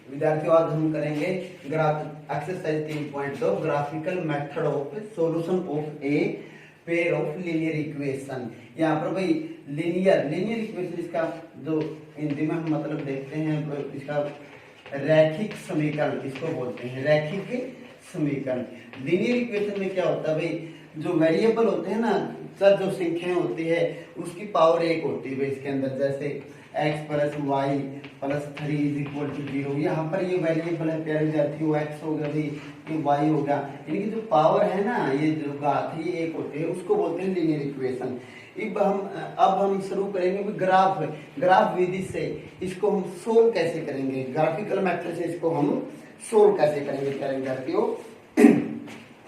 विद्यार्थियों आज हम करेंगे graph exercise 3.2 graphical method of solution of a pair of linear equation. यहाँ पर भाई लीनियर इक्वेशन, इसका जो हिंदी में हम मतलब देखते हैं इसका रैखिक समीकरण इसको बोलते हैं, रैखिक समीकरण। लीनियर इक्वेशन में क्या होता है भाई, जो वेरिएबल होते हैं ना, चर जो संख्याएं होती है उसकी पावर 1 होती है भाई इसके अंदर, जैसे x plus y plus 3 is equal to 0। यहाँ पर ये वेरिएबल है प्यारे विद्यार्थी, वो x हो गया भाई, ये y हो गया, इनकी जो पावर है ना, ये जो घात है ये 1 होती है, उसको बोलते हैं लीनियर इक्वेशन। अब हम शुरू करेंगे ग्राफ विधि से इसको हम सोल्व कैसे करेंगे, ग्राफिकल मेथड से इसको हम सोल्व कैसे करेंगे प्यारे विद्यार्थियों।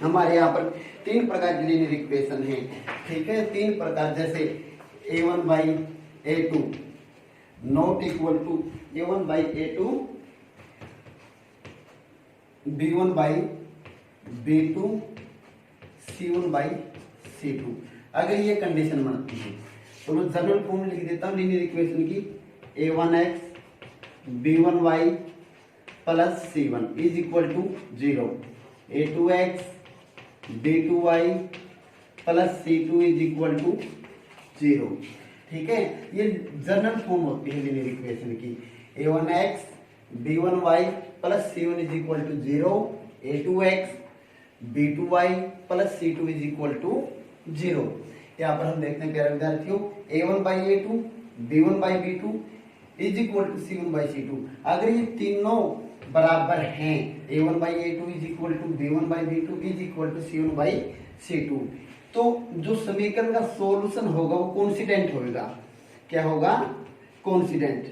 हमारे यहाँ पर 3 प्रकार की लीनियर इक्वेशन है, ठीक है, 3 प्रकार, जैसे a1 by a2 not equal to a1 by a2 b1 by b2 c1 by c2। अगर ये कंडीशन बनती है तो मैं जनरल फॉर्म लिख देता हूँ लीनियर इक्वेशन की, a1x b1y plus c1 is equal to 0, a2x b2y plus c2 is equal to 0। ठीक है, ये जनरल फॉर्म होती है लीनियर इक्वेशन की, a1x b1y plus c1 is equal to 0, a2x b2y plus c2 is equal to 0। यहाँ पर हम देखते हैं प्यारे विद्यार्थियों, a1 by a2 b1 by b2 is equal to c1 by c2। अगर ये तीनों बराबर हैं, a1 by a2 is equal to b1 by b2 is equal to c1 by c2, तो जो समीकरण का सॉल्यूशन होगा वो कोइंसिडेंट होगा। क्या होगा? कोइंसिडेंट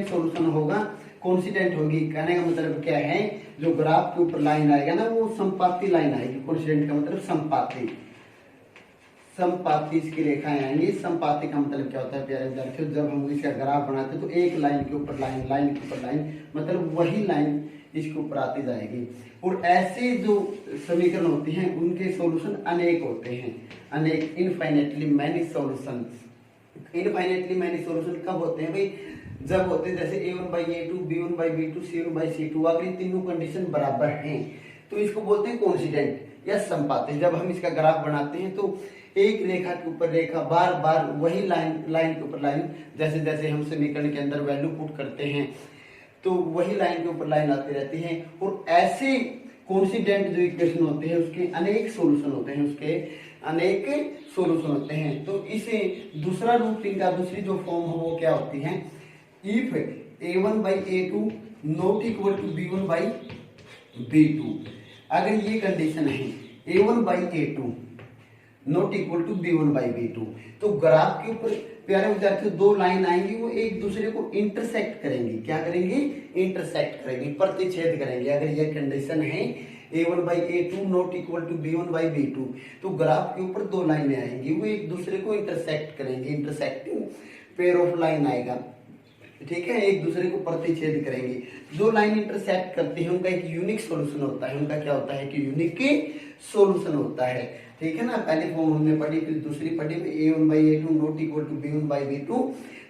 सॉल्यूशन होगा, कोइंसिडेंट होगी। कहने का मतलब क्या है, जो ग्राफ के ऊपर लाइन आएगा ना वो समपाती लाइन आएगी। कोइंसिडेंट का मतलब समपाती इसकी रेखाएं आएंगी। समपाती का मतलब क्या होता है प्यारे विद्यार्थियों, जब हम इसका ग्राफ बनाते हैं तो एक लाइन के ऊपर लाइन मतलब वही लाइन इसके ऊपर आती जाएगी। और ऐसे जो समीकरण होते हैं उनके सॉल्यूशन अनेक होते हैं, अनेक, infinitely many solution. Infinitely many solution कब होते हैं भाई, जब होते हैं जैसे a1 by a2 b1 by b2 c1 by c2। अगर ये तीनों कंडीशन बराबर हैं तो इसको बोलते हैं कोइंसिडेंट या समपाती। जब हम इसका ग्राफ बनाते हैं तो एक रेखा के ऊपर रेखा, बार बार वही लाइन के ऊपर लाइन, जैसे जैसे हम समीकरण के अंदर वैल्यू पुट करते हैं तो वही लाइन के ऊपर लाइन आती रहती है। और ऐसे कोइंसिडेंट जो इक्वेशन होते हैं उसके अनेक सॉल्यूशन होते हैं। तो इसे दूसरा रूप, इनका दूसरी जो फॉर्म है वो क्या होती है, if a1 by a2 not equal to b1 by b2। अगर ये कंडीशन है a1 by a2 not equal to b1 by b2, तो ग्राफ के ऊपर प्यारे विद्यार्थियों दो लाइन आएंगी, वो एक दूसरे को इंटरसेक्ट करेंगी। क्या करेंगी? इंटरसेक्ट करेंगी, प्रतिच्छेद करेंगे। अगर ये कंडीशन है a1 by a2 not equal to b1 by b2, तो ग्राफ के ऊपर दो लाइनें आएंगी, वो एक दूसरे को इंटरसेक्ट करेंगे, इंटरसेक्टिंग पेयर ऑफ लाइन आएगा। ठीक है, एक दूसरे को प्रतिच्छेद करेंगे। जो लाइन इंटरसेक्ट करती है उनका एक यूनिक सॉल्यूशन होता है, उनका क्या होता है कि यूनिक सॉल्यूशन होता है। ठीक है ना, पहली फॉर्म हमने पढ़ी, फिर दूसरी पढ़ी, a1 by a2 not equal to b1 by b2।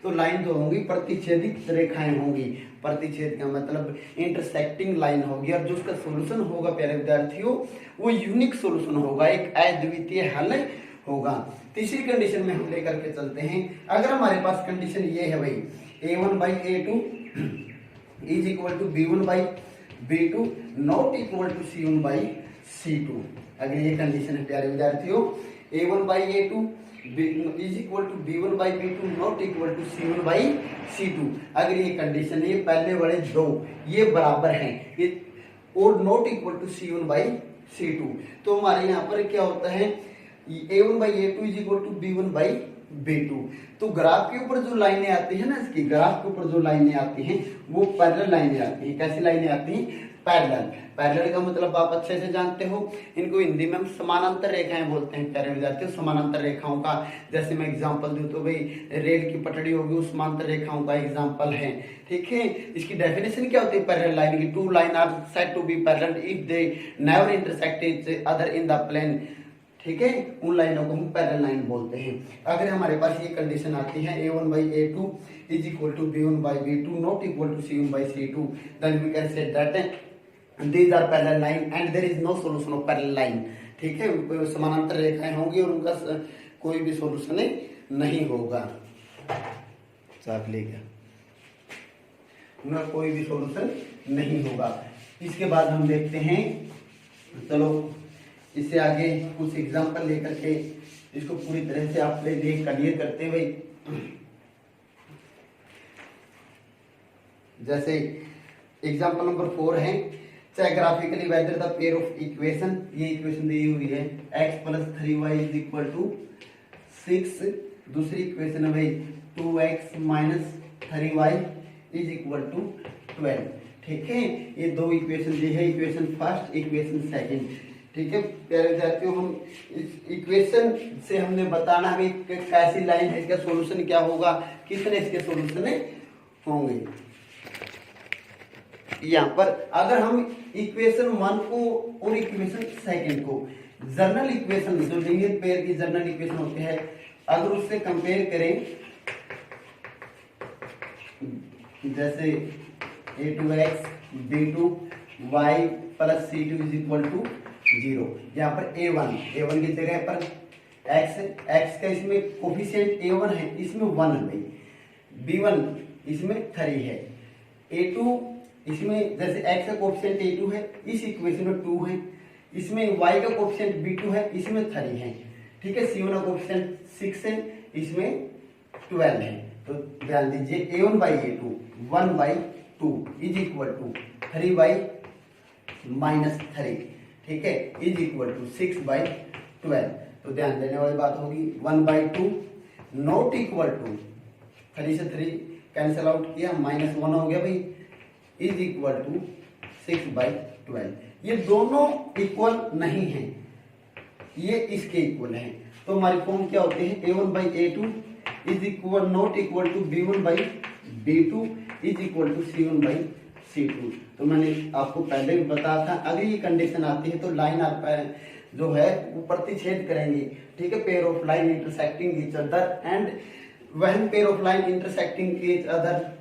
तो लाइन जो होंगी प्रतिच्छेदित रेखाएं होंगी, प्रतिच्छेद का मतलब इंटरसेक्टिंग लाइन होगी, और जो उसका सॉल्यूशन होगा प्यारे विद्यार्थियों वो यूनिक सॉल्यूशन होगा, एक अद्वितीय हल होगा। तीसरी कंडीशन में हम लेकर के चलते हैं। अगर हमारे पास कंडीशन ये है भाई, a1 by a2 is equal to b1 by b2 not equal to c1 by c2। अगर ये कंडीशन है प्यारे विद्यार्थियों, a1 by a2 is equal to b1 by b2 not equal to c1 by c2। अगर ये condition है, ये पहले वाले दो ये बराबर हैं, ये और not equal to c1 by c2, तो हमारे यहाँ पर क्या होता है, a1 by a2 is equal to b1 by b2। तो ग्राफ के ऊपर जो लाइनें आती है ना, इसकी ग्राफ के ऊपर जो लाइनें आती हैं वो पैरेलल लाइनें आती हैं। कैसी लाइनें आती हैं? पैरेलल का मतलब आप अच्छे से जानते हो, इनको हिंदी में हम समानांतर रेखाएं बोलते हैं प्यारे विद्यार्थियों। समानांतर रेखाओं का जैसे मैं एग्जांपल दूं तो भाई रेल की पटड़ी होगी, उस समांतर रेखाओं का एग्जांपल है। ठीक है, इसकी डेफिनेशन क्या होती है पैरेलल लाइन की? Two line are said to be parallel if they never intersect each other in the plane. ठीक है, उन लाइनों को हम पैरेलल लाइन बोलते हैं। अगर हमारे पास ये कंडीशन आती है a1/a2 is equal to b1/b2 not equal to c1/c2, then we can say that these are parallel line and there is no solution of parallel line। ठीक है, समानांतर रेखाएं होंगी और उनका कोई भी सॉल्यूशन नहीं होगा। चाक ले गया, उनका कोई भी सॉल्यूशन नहीं होगा। इसके बाद हम देखते हैं, चलो इससे आगे कुछ एग्जांपल लेकर के इसको पूरी तरह से आपके लिए क्लियर करते हुए, जैसे एग्जांपल नंबर 4 है, चाहे graphically whether the pair of equation, ये इक्वेशन दी हुई है x + 3y = 6, दूसरी इक्वेशन है भाई 2x - 3y = 12। ठीक है, ये दो इक्वेशन दी है, इक्वेशन फर्स्ट, इक्वेशन सेकंड। ठीक है प्यारे विद्यार्थियों, हम इस इक्वेशन से हमने बताना है कि कैसी लाइन है, इसका सॉल्यूशन क्या होगा, कितने इसके सॉल्यूशन होंगे। यहाँ पर अगर हम इक्वेशन 1 को और इक्वेशन सेकंड को जनरल इक्वेशन, जो लीनियर पेयर की जनरल इक्वेशन होती है, अगर उससे कंपेयर करें, जैसे a2x b2 y + c2 = 0, यहाँ पर a1 की जगह पर x का इसमें कोफिशिएंट a1 है, इसमें 1 है भाई, b1 इसमें 3 है, a2 इसमें जैसे x का कोफिशिएंट a2 है, इस इक्वेशन में 2 है, इसमें y का कोफिशिएंट b2 है, इसमें 3 है। ठीक है, c1 का कोफिशिएंट 6 है, इसमें 12 है। तो ध्यान दीजिए a1/a2 1/2 = 3/-3, ठीक है, = 6/12। तो ध्यान देने वाली बात होगी, 1/2 नॉट इक्वल टू, 3 से 3 कैंसिल आउट किया, -1 हो गया भाई, = 6/12। ये दोनों इक्वल नहीं है, ये इसके इक्वल है। तो हमारी फॉर्म क्या होती है, a1/a2 not equal to b1/b2 = c1/c2। तो मैंने आपको पहले भी बताया था, अगर ये कंडीशन आती है तो लाइन जो है वो प्रतिच्छेद करेंगे। ठीक है, pair of line intersecting each other, and when pair of line intersecting each other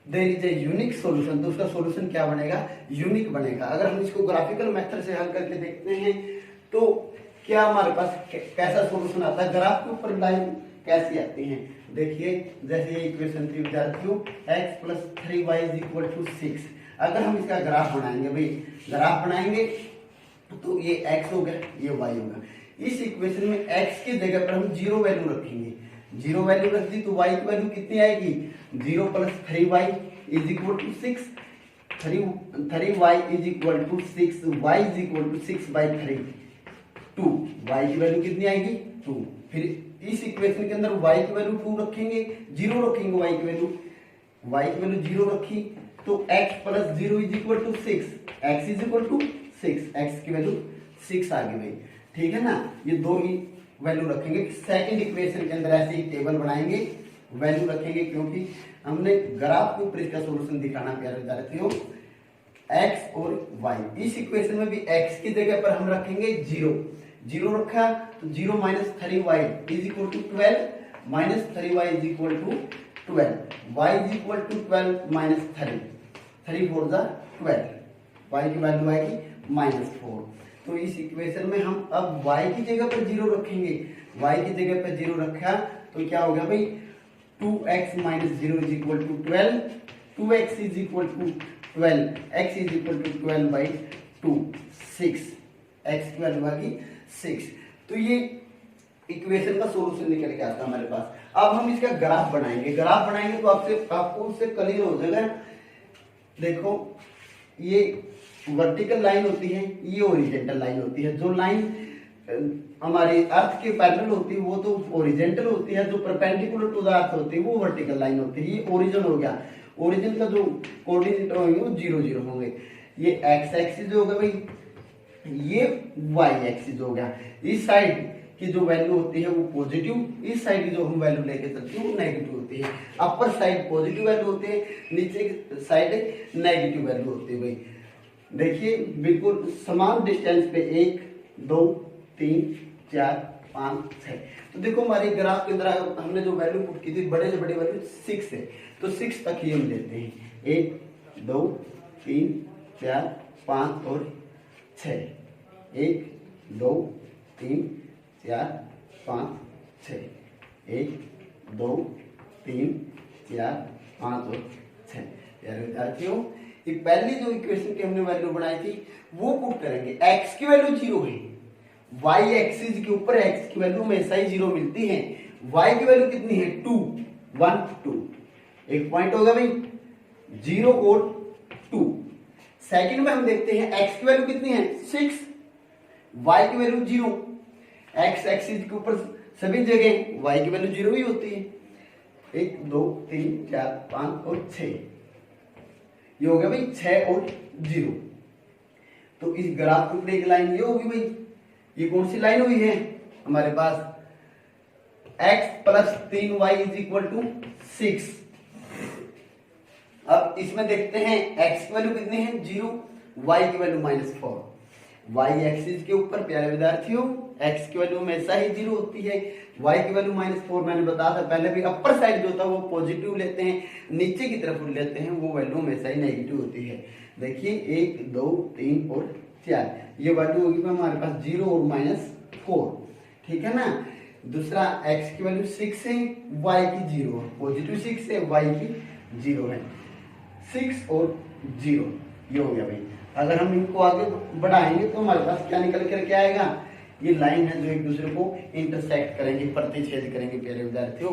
there is a unique solution. तो उसका सॉल्यूशन क्या बनेगा, यूनिक बनेगा। अगर हम इसको ग्राफिकल मेथड से हल करके देखते हैं तो क्या हमारे पास कैसा सॉल्यूशन आता है, ग्राफ के ऊपर लाइन कैसी आती है। देखिए जैसे ये इक्वेशन थी विद्यार्थियों, x + 3y = 6। अगर हम इसका ग्राफ बनाएंगे भाई, ग्राफ बनाएंगे तो ये x हो गया, ये y होगा। इस इक्वेशन में x की जगह पर हम 0 वैल्यू रखेंगे, 0 वैल्यू रख दी तो y की वैल्यू कितनी आएगी, 0 + 3y = 6, 3y = 6, y = 6/3, 2, y की वैल्यू कितनी आएगी 2। फिर इस इक्वेशन के अंदर y की वैल्यू 2 रखेंगे, 0 रखेंगे, y की वैल्यू 0 रखी तो x + 0 = 6, x = 6, x की वैल्यू 6 आ गई भाई। ठीक है ना, ये दो ही वैल्यू रखेंगे। सेकंड इक्वेशन के अंदर ऐसे ही टेबल बनाएंगे, वैल्यू रखेंगे, क्योंकि हमने ग्राफ के ऊपर इसका सॉल्यूशन दिखाना प्यारे विद्यार्थियों, x और y। इस इक्वेशन में भी x की जगह पर हम रखेंगे 0 रखा तो 0 - 3y = 12, -3y = 12, y = 12 - 3, 3 4 12, y की वैल्यू आएगी -4। तो इस इक्वेशन में हम अब y की जगह पर 0 रखेंगे, y की जगह पर 0 रखा तो क्या हो गया भाई, 2x - 0 = 12, 2x = 12, x = 12/2, 6, x की वैल्यू आ गई 6। तो ये इक्वेशन का सॉल्यूशन निकल के आता है हमारे पास। अब हम इसका ग्राफ बनाएंगे, ग्राफ बनाएंगे तो आपको उससे क्लियर हो जाएगा। देखो ये वर्टिकल लाइन होती है, ये हॉरिजॉन्टल लाइन होती है। जो लाइन हमारी अर्थ के पैरेलल होती है वो तो हॉरिजॉन्टल होती है, जो परपेंडिकुलर टू द अर्थ होती है वो वर्टिकल लाइन होती है। ये ओरिजिन हो गया, ओरिजिन का जो कोऑर्डिनेट होंगे वो 0 0 होंगे। ये x एक्सिस हो गया भाई, ये y एक्सिस हो गया। इस साइड की जो वैल्यू होती है वो पॉजिटिव, इस साइड की जो हम वैल्यू लेके चलते हैं वो नेगेटिव होती है। अपर साइड पॉजिटिव वैल्यू होती है, नीचे की साइड नेगेटिव वैल्यू होती है भाई। देखिए बिल्कुल समान डिस्टेंस पे 1 2 3 4 5 6। तो देखो हमारे ग्राफ के अंदर हमने जो वैल्यू पुट की थी बड़े से बड़ी वैल्यू 6 है, तो 6 तक ही हम लेते हैं। 1 2 3 4 5 और 6। 1 2 3 4 5 6। 1 2 3 4 5 और 6। प्यारे विद्यार्थियों, ये पहली जो इक्वेशन की हमने वैल्यू बनाई थी वो पुट करेंगे। x की वैल्यू 0 है, y एक्सिस के ऊपर x की वैल्यू हमेशा ही 0 मिलती है। y की वैल्यू कितनी है 2 1 2। एक पॉइंट होगा भाई 0 और 2। सेकंड में हम देखते हैं x की वैल्यू कितनी है 6, y की वैल्यू 0। x एक्सिस के ऊपर सभी जगह y की वैल्यू 0 ही होती है। 1 2 3 4 5 और 6। ये हो गया भाई 6 और 0। तो इस ग्राफ के ऊपर एक लाइन ये होगी भाई, ये कौन सी लाइन हुई है हमारे पास x plus 3y is equal to 6। अब इसमें देखते हैं x की वैल्यू कितनी है 0, y की वैल्यू -4। y एक्सिस के ऊपर प्यारे विद्यार्थियों x की वैल्यू हमेशा ही 0 होती है, y की वैल्यू -4। मैंने बताया था पहले भी, अपर साइड जो था वो पॉजिटिव लेते हैं, नीचे की तरफ लेते हैं वो वैल्यू हमेशा ही नेगेटिव होती है। देखिए 1 2 3 और 4, ये वैल्यू होगी हमारे पास 0 और -4, ठीक है ना। दूसरा x की वैल्यू 6 है, y की 0 है, पॉजिटिव 6 है, y की 0 है। 6 और 0 ये हो गया भाई। अगर हम इनको आगे बढ़ाएंगे तो हमारे पास क्या निकल कर आएगा, ये लाइन है जो एक दूसरे को इंटरसेक्ट करेंगे, प्रतिच्छेद करेंगे। प्यारे विद्यार्थियों,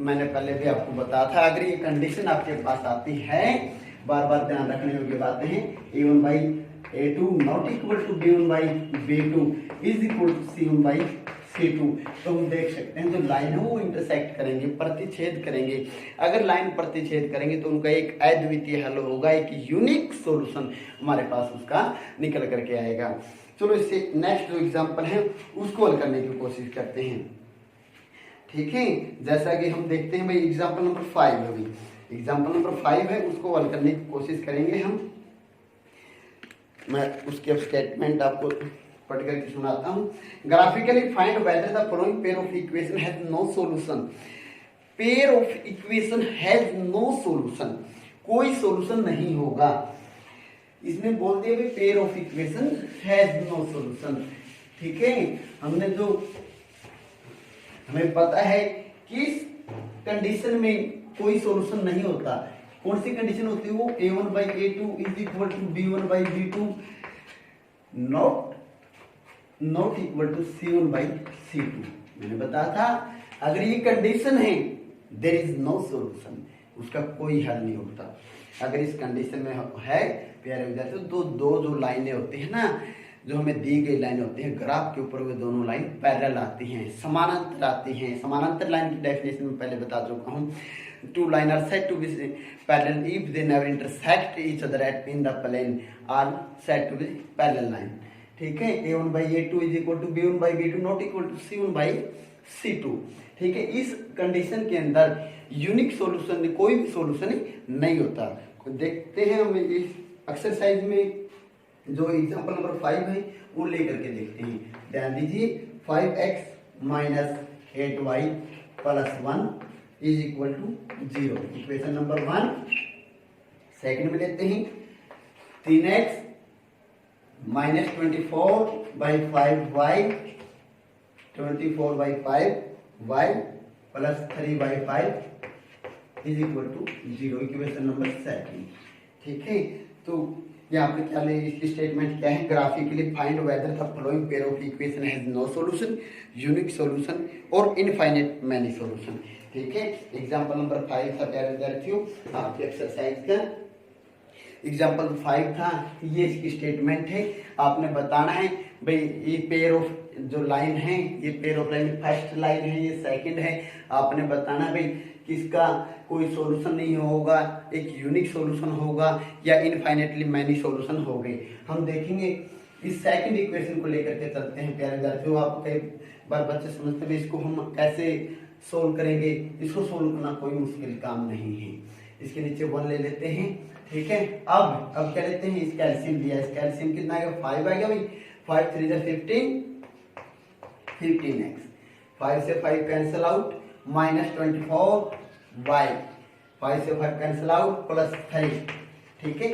मैंने पहले भी आपको बताया था, अगर ये कंडीशन आपके पास आती है, बार बार ध्यान रखने योग्य बातें हैं, a1 by a2 not equal to b1 by b2 is equal to c1 by c2, तो हम देख सकते हैं जो लाइन है वो इंटरसेक्ट करेंगे, प्रतिच्छेद करेंगे। अगर लाइन प्रतिच्छेद करेंगे तो उनका एक अद्वितीय हल होगा, एक यूनिक सॉल्यूशन हमारे पास उसका निकल करके आएगा। चलो इससे नेक्स्ट जो एग्जांपल है उसको हल करने की कोशिश करते हैं, ठीक है। जैसा कि हम देखते हैं भाई एग्जांपल नंबर 5 है, भाई एग्जांपल नंबर 5 है, उसको हल करने की कोशिश करेंगे हम। मैं उसके स्टेटमेंट आपको पढ़ करके सुनाता हूँ। Graphically find whether the following pair of equation has no solution. Pair of equation has no solution, कोई सॉल्यूशन नहीं होगा। इसने बोल दिया भाई pair of equation has no solution, ठीक है। हमने जो हमें पता है किस कंडीशन में कोई सॉल्यूशन नहीं होता, कौन सी कंडीशन होती है वो a1 by a2 is equal to b1 by b2 not equal to c1 by c2। मैंने बताया था अगर ये कंडीशन है देयर इज नो सॉल्यूशन, उसका कोई हल नहीं होता। अगर इस कंडीशन में है प्यारे विद्यार्थियों, तो दो जो लाइनें होती है ना, जो हमें दी गई लाइन होती है ग्राफ के ऊपर, वे दोनों लाइन पैरेलल आती हैं, समानांतर आती हैं। समानांतर लाइन की डेफिनेशन में पहले बता चुका हूँ। Two lines are said to be parallel if they never intersect each other at in the plane are said to be parallel line, ठीक है। a1 by a2 is equal to b1 by b2 not equal to c1 by c2, ठीक है। इस condition के अंदर unique solution, कोई भी solution नहीं होता। देखते हैं हम इस एक्सरसाइज में जो एग्जांपल नंबर 5 है वो लेकर के देखते हैं। ध्यान दीजिए 5x minus 8y plus 1 is equal to 0, equation number 1। Second में लेते हैं 3x minus 24 by 5y 24 by 5y plus 3 by 5 is equal to 0, equation number 7, ठीक है। तो यहाँ पे क्या ले, इसकी स्टेटमेंट क्या है, graphically find whether the following pair of equation has no solution, unique solution और इनफाइनाइट मैनी सॉल्यूशन, ठीक है। एग्जांपल नंबर 5 था प्यारे विद्यार्थियों, आपकी एक्सरसाइज का एग्जांपल 5 था। ये इसकी स्टेटमेंट है, आपने बताना है भाई ये पेयर ऑफ जो लाइन है, ये pair of line first line है, ये सेकंड है। आपने बताना भाई किसका कोई सॉल्यूशन नहीं होगा, एक यूनिक सॉल्यूशन होगा या इनफाइनाइटली मैनी सॉल्यूशन हो गए। हम देखेंगे इस सेकंड इक्वेशन को लेकर के चलते हैं प्यारे विद्यार्थियों। आप कई बार बच्चे समझते हैं इसको हम कैसे सोल्व करेंगे, इसको सोल्व करना कोई मुश्किल काम नहीं है। इसके नीचे 1 ले लेते हैं, ठीक है। अब क्या लेते हैं, इसका एलसीएम दिया, इसका एलसीएम कितना आएगा 5 आएगा भाई। 5 3 15, 15x, 5 से 5 कैंसिल आउट, -24y, 5 से 5 कैंसिल आउट, +3। ठीक है,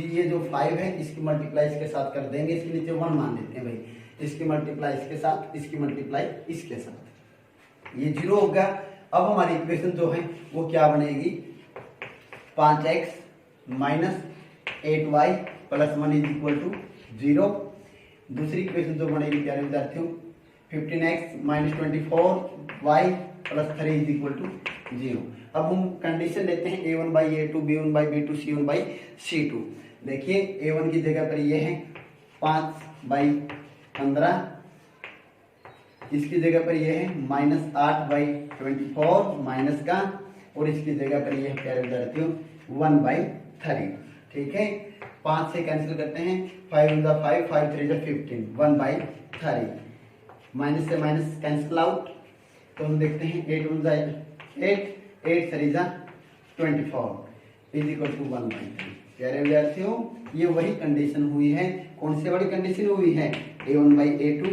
ये जो 5 है इसकी मल्टीप्लाई इसके साथ कर देंगे, इसके नीचे 1 मान लेते हैं भाई, इसकी मल्टीप्लाई इसके साथ, इसकी मल्टीप्लाई इसके साथ, ये 0 होगा। अब हमारी इक्वेशन जो है वो क्या बनेगी, 5x minus 8y plus 1 is equal to 0। दूसरी इक्वेशन जो बनेगी प्यारे विद्यार्थियों, 15x minus 24y plus 3 is equal to 0। अब हम कंडीशन लेते हैं a1 by a2, b1 by b2, c1 by c2। देखिए a1 की जगह पर ये है 5/15, इसकी जगह पर ये है -8/24 माइनस का, और इसकी जगह पर ये है प्यारे विद्यार्थियों 1/3। ठीक है, 5 से कैंसिल करते हैं, 5 × 5, 5 × 3 = 15, 1/3, माइनस से माइनस कैंसिल आउट, तो हम देखते हैं 8 × 8, 8 3 = 24 इज इक्वल टू 1/3। प्यारे विद्यार्थियों ये वही कंडीशन हुई है, कौन सी वाली कंडीशन हुई है, a1 by a2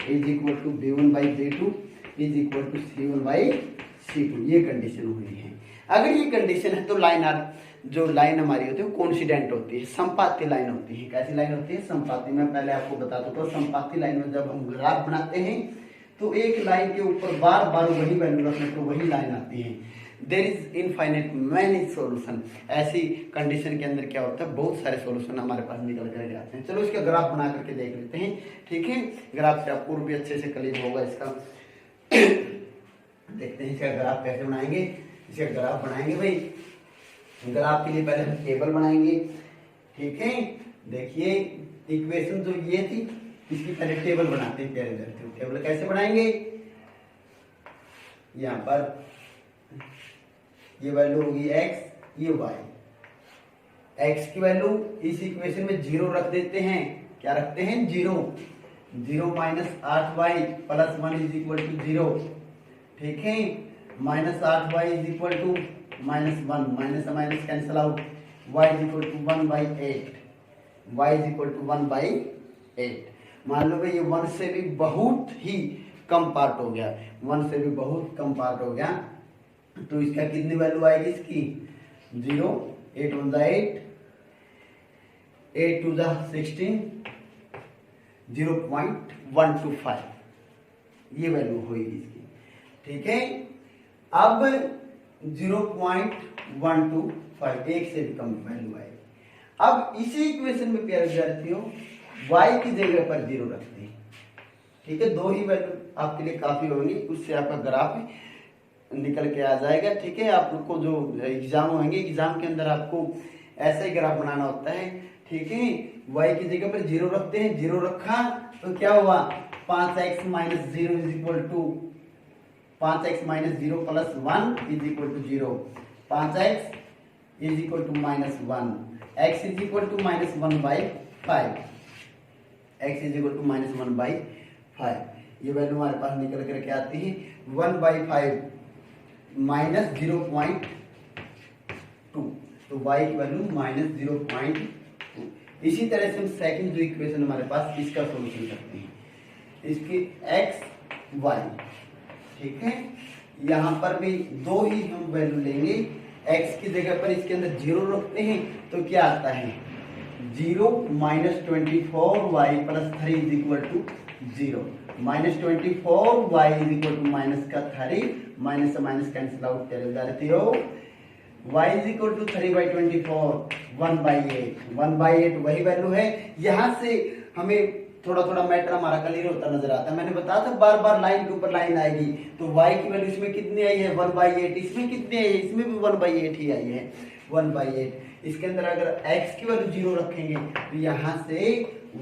is equal to b1 by b2 is equal to c1 by c2, ये कंडीशन हुई है। अगर ये कंडीशन है तो लाइन आर, जो लाइन हमारी होती है वो कोइंसिडेंट होती है, संपाती लाइन होती है। कैसी लाइन होती है, संपाती। मैं पहले आपको बता दूं, संपाती लाइन में जब हम ग्राफ बनाते हैं तो एक लाइन के ऊपर बार बार वही वैल्यू रखने तो वही लाइन आती है। There is infinite many solution. ऐसी कंडीशन के अंदर क्या होता है, बहुत सारे सॉल्यूशन हमारे पास निकल कर आते हैं। चलो इसका ग्राफ बना करके देख लेते हैं। ठीक है, ग्राफ से आपको भी अच्छे से क्लियर होगा इसका। देखते हैं इसका ग्राफ कैसे बनाएंगे। इसका ग्राफ बनाएंगे भाई, ग्राफ के लिए पहले हम टेबल बनाएंगे। ठीक है, देखिए इक्वेशन जो ये थी इसकी पहले टेबल बनाते हैं प्यारे विद्यार्थियों। टेबल कैसे बनाएंगे, यहाँ पर ये वैल्यू होगी x, ये y। x की वैल्यू इस इक्वेशन में 0 रख देते हैं। क्या रखते हैं, 0। 0 minus 8y plus 1 is equal to 0। ठीक है, -8y is equal to -1, minus minus cancel out, y is equal to 1/8, y is equal to 1/8। मान लो कि ये 1 से भी बहुत ही कम पार्ट हो गया, 1 से भी बहुत कम पार्ट हो गया, तो इसका कितनी वैल्यू आएगी इसकी, 0, 8 × 8, 8 × 16, 0.125 ये वैल्यू होगी इसकी। ठीक है, अब 0.125 एक से भी कम वैल्यू आएगी। अब इसी इक्वेशन में प्यारे विद्यार्थियों y की जगह पर 0 रखते हैं। ठीक है, 2 ही वैल्यू आपके लिए काफी होंगी, उससे आपका ग्राफ निकल के आ जाएगा। ठीक है, आपको जो एग्जाम होंगे, एग्जाम के अंदर आपको ऐसा ही ग्राफ बनाना होता है। ठीक है, y की जगह पर 0 रखते हैं, 0 रखा तो क्या हुआ, 5x minus 0 is equal to 5x minus 0 plus 1 is equal to 0, 5x is equal to -1, x is equal to -1/5, x is equal to -1/5। ये वैल्यू हमारे पास निकल करके आती है 1/5 माइनस 0.2, तो y की वैल्यू -0.2। इसी तरह से हम सेकंड जो इक्वेशन हमारे पास, इसका सॉल्यूशन करते हैं, इसकी x y। ठीक है, यहाँ पर भी 2 ही हम वैल्यू लेंगे। x की जगह पर इसके अंदर 0 रखते हैं तो क्या आता है, 0 -24y plus 3 is equal to 0, -24y is equal to -3, minus से माइनस कैंसिल आउट कर जाती हो, y इज इक्वल टू 3/24, 1/8 वही वैल्यू है। यहाँ से हमें थोड़ा थोड़ा मैटर हमारा क्लियर होता नजर आता है। मैंने बताया था बार बार लाइन के ऊपर लाइन आएगी, तो y की वैल्यू इसमें कितनी आई है, 1/8, इसमें कितनी आई है, इसमें भी 1/8 ही आई है, 1/8। इसके अंदर अगर x की वैल्यू 0 रखेंगे तो यहाँ से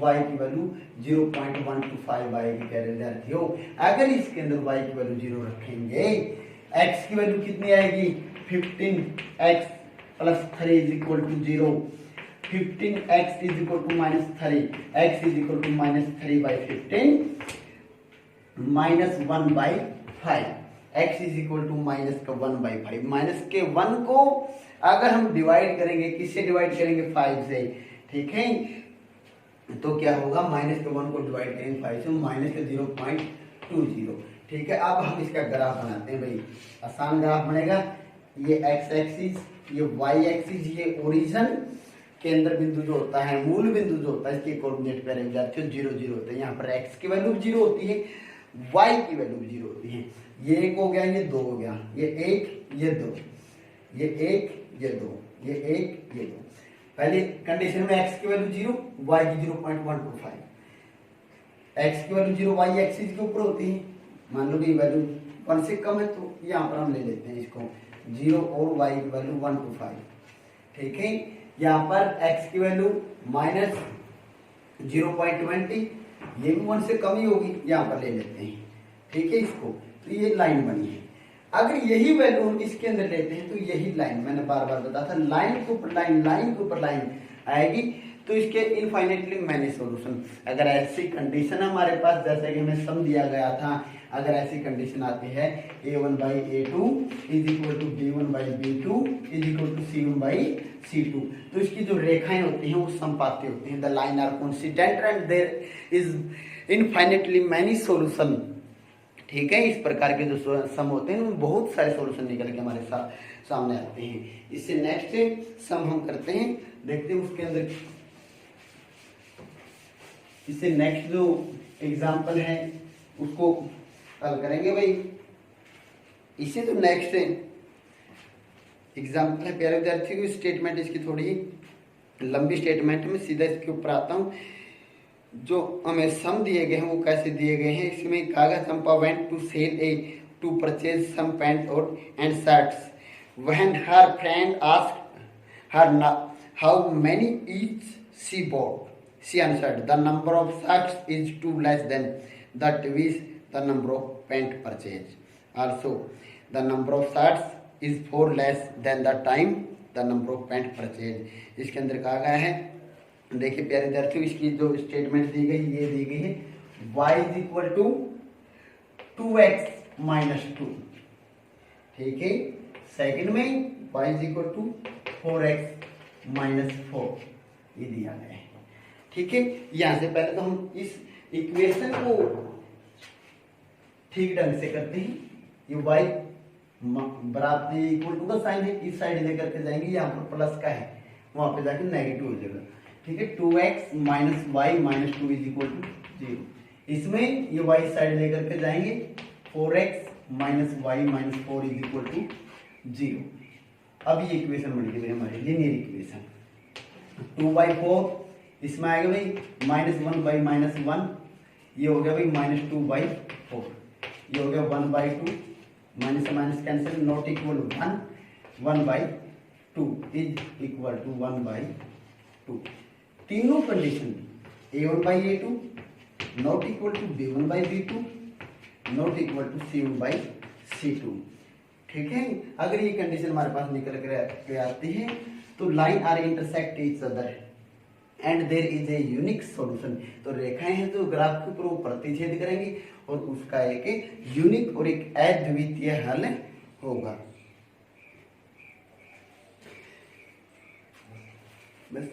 y की वैल्यू 0.125 आएगी प्यारे विद्यार्थियों। अगर इसके अंदर y की वैल्यू 0 रखेंगे, x की वैल्यू कितनी आएगी, 15x plus 3 is equal to 0, 15x is equal to -3, x is equal to -3/15 -1/5, x is equal to -1/5। Minus के 1 को अगर हम डिवाइड करेंगे, किससे डिवाइड करेंगे, 5 से। ठीक है, तो क्या होगा, -1 को डिवाइड करेंगे 5 से, -0.2 2 0। ठीक है, अब हम इसका ग्राफ बनाते हैं भाई, आसान ग्राफ बनेगा। ये एक्स एक्सिस, ये वाई एक्सिस, ये ओरिजिन केंद्र बिंदु जो होता है, मूल बिंदु जो होता है, इसके कोऑर्डिनेट प्यारे विद्यार्थियों 0 0 होते हैं। यहाँ पर एक्स की वैल्यू 0 होती है, वाई की वैल्यू 0 होती है। ये 1 हो गया, ये 2 हो गया, ये 1 ये 2, ये 1 ये 2, ये 1 ये 2। पहले कंडीशन में एक्स की वैल्यू 0, वाई की 0.125। एक्स की वैल्यू 0 वाई एक्सिस के ऊपर होती है। मान लो कि वैल्यू 1 से कम है तो यहाँ पर हम ले लेते हैं इसको 0 और वाई की वैल्यू 125। ठीक है, यहाँ पर x की वैल्यू -0.20, ये भी 1 से कम ही होगी, यहाँ पर ले लेते हैं। ठीक है, इसको तो ये लाइन बनी है। अगर यही वैल्यू हम इसके अंदर लेते हैं तो यही लाइन, मैंने बार बार बताया था, लाइन के ऊपर लाइन, लाइन के ऊपर लाइन आएगी तो इसके इनफाइनेटली मैनी सॉल्यूशन। अगर ऐसी कंडीशन हमारे पास, जैसे कि हमें सम दिया गया था, अगर ऐसी कंडीशन आती है a1/a2 is equal to b1/b2 is equal to c1/c2, तो इसकी जो रेखाएं होती हैं वो समपाती होती हैं। The line are coincident and there is infinitely many solution. ठीक है, इस प्रकार के जो सम होते हैं उनमें बहुत सारे सॉल्यूशन निकल के हमारे सामने आते हैं। इससे नेक्स्ट सम हम करते हैं, देखते हैं उसके अंदर। इससे नेक्स्ट जो एग्जांपल है उसको हल करेंगे भाई। इससे जो नेक्स्ट एग्जांपल है प्यारे विद्यार्थियों, स्टेटमेंट इसकी थोड़ी लंबी स्टेटमेंट में, सीधा इसके ऊपर आता हूँ। जो हमें सम दिए गए हैं वो कैसे दिए गए हैं, इसमें कहा गया Champa went to sale to purchase some pants और and shirts when her friend asked her how many each she bought, she answered the number of shirts is 2 less than that is the number of pant purchase. Also the number of shirts is 4 less than the time the number of pant purchase. इसके अंदर कहा गया है, देखिए प्यारे विद्यार्थियों, इसकी जो स्टेटमेंट दी गई, ये दी गई है y is equal to 2x minus 2। ठीक है, सेकंड में y is equal to 4x minus 4, ये दिया गया है। ठीक है, यहां से पहले तो हम इस इक्वेशन को ठीक ढंग से करते हैं। ये y बराबर इक्वल टू का साइन है, इस साइड लेकर के जाएंगे, यहाँ पर प्लस का है, वहां पे जाके नेगेटिव हो जाएगा। ठीक है, 2x minus y minus 2 is equal to 0। इसमें ये y साइड लेकर के जाएंगे, 4x minus y minus 4 is equal to 0। अब ये इक्वेशन बन गई हमारी लीनियर इक्वेशन। 2/4 इसमें आएगा भाई -1 माइनस 1, ये हो गया भाई -2/4, ये हो गया 1/2, माइनस से minus cancel, not equal 1, 1/2 is equal to 1/2। तीनों condition a1/a2 not equal to b1/b2 not equal to c1/c2। ठीक है, अगर ये कंडीशन हमारे पास निकल कर आती है तो line are intersect each other and there is a unique solution. तो रेखाएं हैं जो ग्राफ के ऊपर वो प्रतिच्छेद करेंगी और उसका एक यूनिक और एक अद्वितीय हल होगा। बस